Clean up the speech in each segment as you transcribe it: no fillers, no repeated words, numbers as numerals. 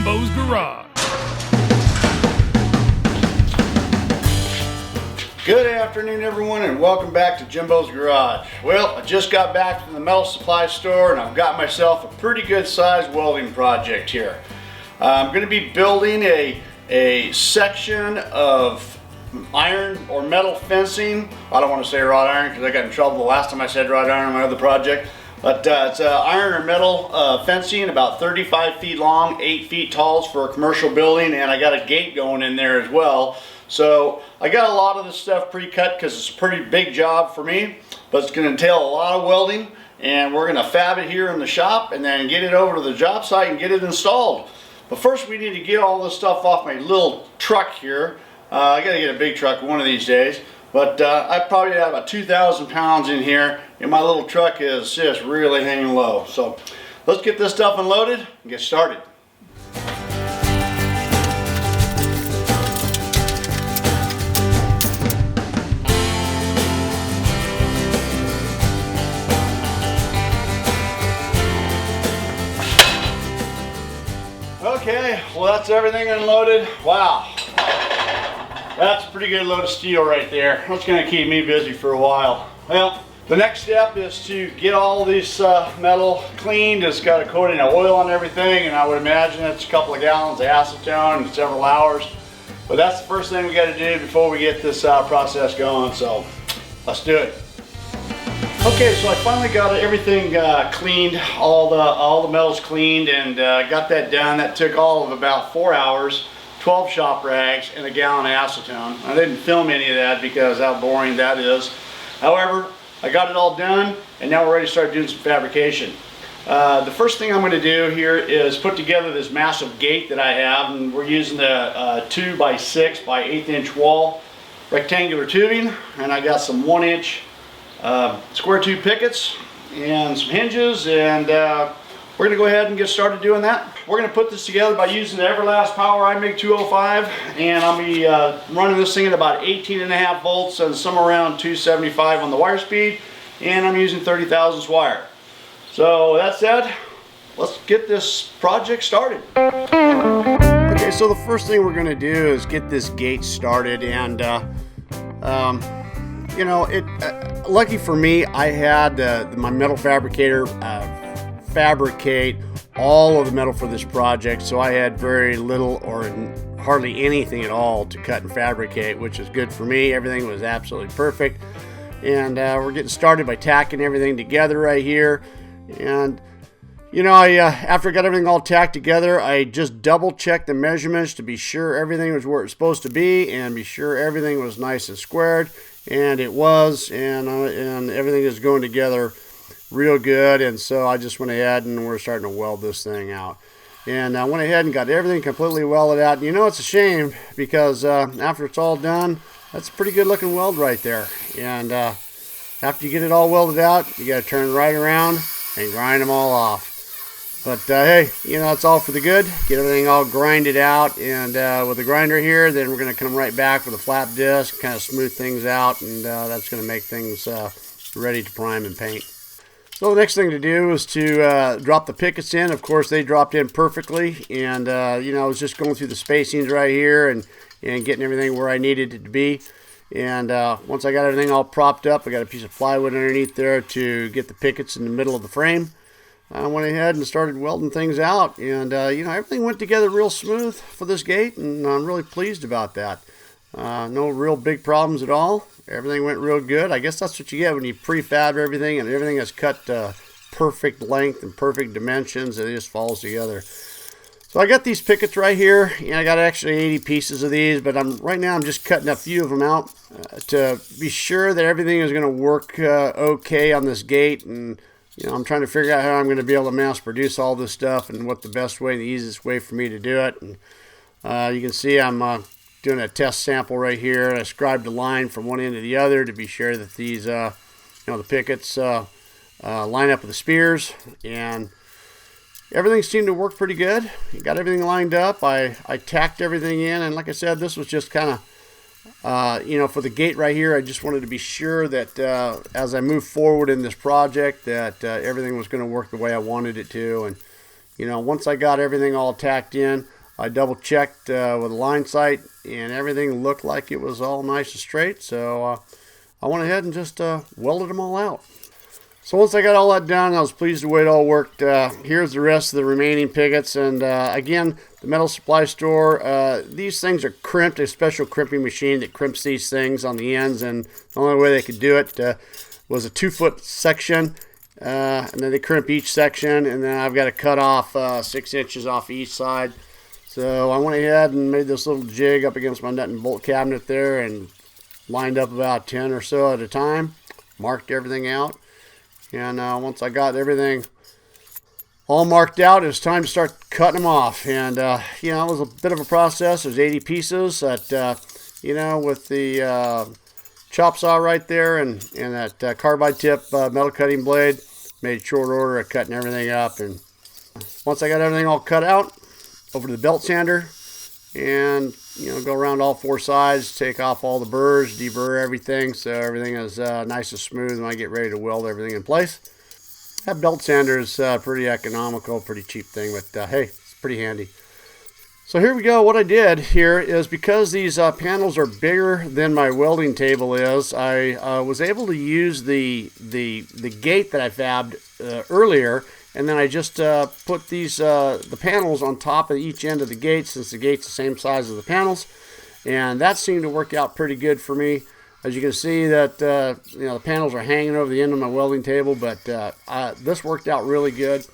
Jimbo's Garage. Good afternoon, everyone, and welcome back to Jimbos Garage. Well, I just got back from the metal supply store and I've got myself a pretty good sized welding project here. I'm going to be building a section of iron or metal fencing. I don't want to say wrought iron because I got in trouble the last time I said wrought iron on my other project. But it's iron or metal fencing, about 35 feet long, 8 feet tall for a commercial building, and I got a gate going in there as well. So I got a lot of this stuff pre-cut because it's a pretty big job for me, but it's going to entail a lot of welding, and we're going to fab it here in the shop and then get it over to the job site and get it installed. But first we need to get all this stuff off my little truck here. I got to get a big truck one of these days. But I probably have about 2,000 pounds in here, and my little truck is just really hanging low. So let's get this stuff unloaded and get started. Okay, well that's everything unloaded. Wow. That's a pretty good load of steel right there. That's going to keep me busy for a while. Well, the next step is to get all this metal cleaned. It's got a coating of oil on everything, and I would imagine it's a couple of gallons of acetone and several hours. But that's the first thing we got to do before we get this process going. So let's do it. Okay, so I finally got everything cleaned, all the metals cleaned, and got that done. That took all of about 4 hours. 12 shop rags and a gallon of acetone. I didn't film any of that because how boring that is. However, I got it all done, and now we're ready to start doing some fabrication. The first thing I'm going to do here is put together this massive gate that I have, and we're using the 2 by 6 by 1/8 inch wall rectangular tubing, and I got some 1 inch square tube pickets and some hinges, and we're going to go ahead and get started doing that. We're going to put this together by using the Everlast Power iMig 205, and I'll be running this thing at about 18.5 volts and somewhere around 275 on the wire speed, and I'm using 30 thousandths wire. So that said, let's get this project started. Okay, so the first thing we're going to do is get this gate started, and you know, lucky for me, I had my metal fabricator fabricate all of the metal for this project, so I had very little or hardly anything at all to cut and fabricate, which is good for me. Everything was absolutely perfect, and we're getting started by tacking everything together right here. And you know, after I got everything all tacked together, I just double checked the measurements to be sure everything was where it's supposed to be and be sure everything was nice and squared, and it was, and everything is going together real good. And so I just went ahead and we're starting to weld this thing out, and I went ahead and got everything completely welded out. And you know, it's a shame because after it's all done, that's a pretty good looking weld right there. And after you get it all welded out, you got to turn right around and grind them all off. But hey, you know, it's all for the good. Get everything all grinded out, and with the grinder here, then we're going to come right back with a flap disc, kind of smooth things out, and that's going to make things ready to prime and paint. So the next thing to do is to drop the pickets in. Of course, they dropped in perfectly, and you know, I was just going through the spacings right here and getting everything where I needed it to be. And once I got everything all propped up, I got a piece of plywood underneath there to get the pickets in the middle of the frame. I went ahead and started welding things out, and you know, everything went together real smooth for this gate, and I'm really pleased about that. No real big problems at all. Everything went real good. I guess that's what you get when you prefab everything and everything is cut perfect length and perfect dimensions, and it just falls together. So I got these pickets right here, and I got actually 80 pieces of these, but right now I'm just cutting a few of them out to be sure that everything is going to work okay on this gate. And you know, I'm trying to figure out how I'm going to be able to mass produce all this stuff and what the best way, the easiest way for me to do it. And you can see I'm doing a test sample right here. I scribed a line from one end to the other to be sure that these, you know, the pickets line up with the spears, and everything seemed to work pretty good. Got everything lined up. I tacked everything in, and like I said, this was just kind of, you know, for the gate right here, I just wanted to be sure that as I move forward in this project that everything was going to work the way I wanted it to. And you know, once I got everything all tacked in, I double checked with a line sight, and everything looked like it was all nice and straight. So I went ahead and just welded them all out. So once I got all that done, I was pleased with the way it all worked. Here's the rest of the remaining pickets. And again, the metal supply store, these things are crimped, a special crimping machine that crimps these things on the ends. And the only way they could do it was a 2-foot section. And then they crimp each section. And then I've got to cut off 6 inches off each side. So I went ahead and made this little jig up against my nut and bolt cabinet there and lined up about 10 or so at a time. Marked everything out. And once I got everything all marked out, it was time to start cutting them off. And, you know, it was a bit of a process. There's 80 pieces that, you know, with the chop saw right there and that carbide tip metal cutting blade, made short order of cutting everything up. And once I got everything all cut out, over to the belt sander and, you know, go around all 4 sides, take off all the burrs, deburr everything so everything is nice and smooth when I get ready to weld everything in place. That belt sander is pretty economical, pretty cheap thing, but hey, it's pretty handy. So here we go. What I did here is, because these panels are bigger than my welding table is, I was able to use the gate that I fabbed earlier, and then I just put these the panels on top of each end of the gate, since the gate's the same size as the panels, and that seemed to work out pretty good for me. As you can see that you know, the panels are hanging over the end of my welding table, but this worked out really good.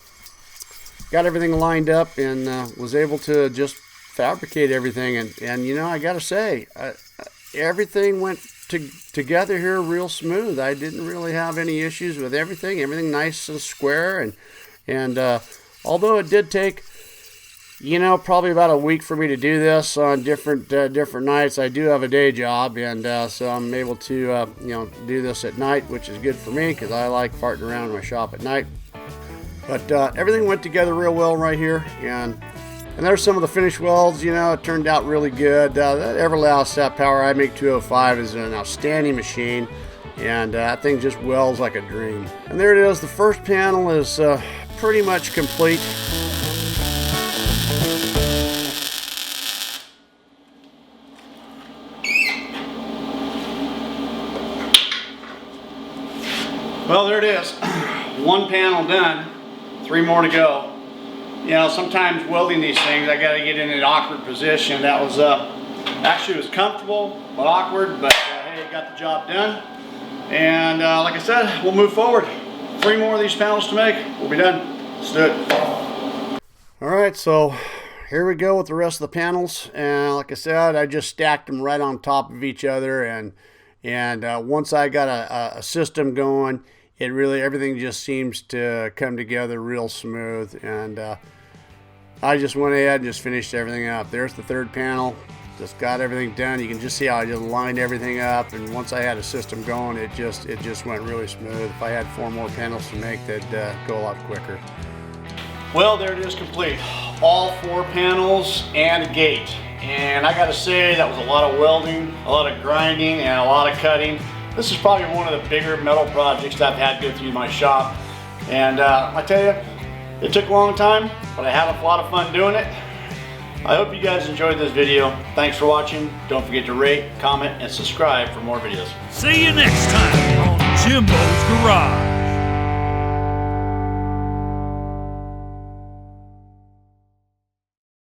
Got everything lined up and was able to just fabricate everything, and you know, I gotta say, everything went together here real smooth. I didn't really have any issues with everything nice and square, and although it did take, you know, probably about a week for me to do this on different nights. I do have a day job, and so I'm able to you know, do this at night, which is good for me because I like farting around in my shop at night. But everything went together real well right here, and there's some of the finished welds. You know, it turned out really good. That Everlast Power iMake 205 is an outstanding machine, and that thing just welds like a dream. And there it is. The first panel is pretty much complete. Well, there it is. One panel done, 3 more to go. You know, sometimes welding these things, I got to get in an awkward position. That was actually, it was comfortable but awkward, but hey, it got the job done. And like I said, we'll move forward. 3 more of these panels to make, we'll be done. Let's do it. All right, so here we go with the rest of the panels. And like I said, I just stacked them right on top of each other, and once I got a system going, it really, everything just seems to come together real smooth. And I just went ahead and just finished everything up. There's the 3rd panel. Just got everything done. You can just see how I just lined everything up, and once I had a system going, it just went really smooth. If I had 4 more panels to make, they'd go a lot quicker. Well, there it is, complete. All 4 panels and a gate. And I gotta say, that was a lot of welding, a lot of grinding, and a lot of cutting. This is probably one of the bigger metal projects that I've had go through my shop. And I tell you, it took a long time, but I had a lot of fun doing it. I hope you guys enjoyed this video. Thanks for watching. Don't forget to rate, comment, and subscribe for more videos. See you next time on Jimbo's Garage.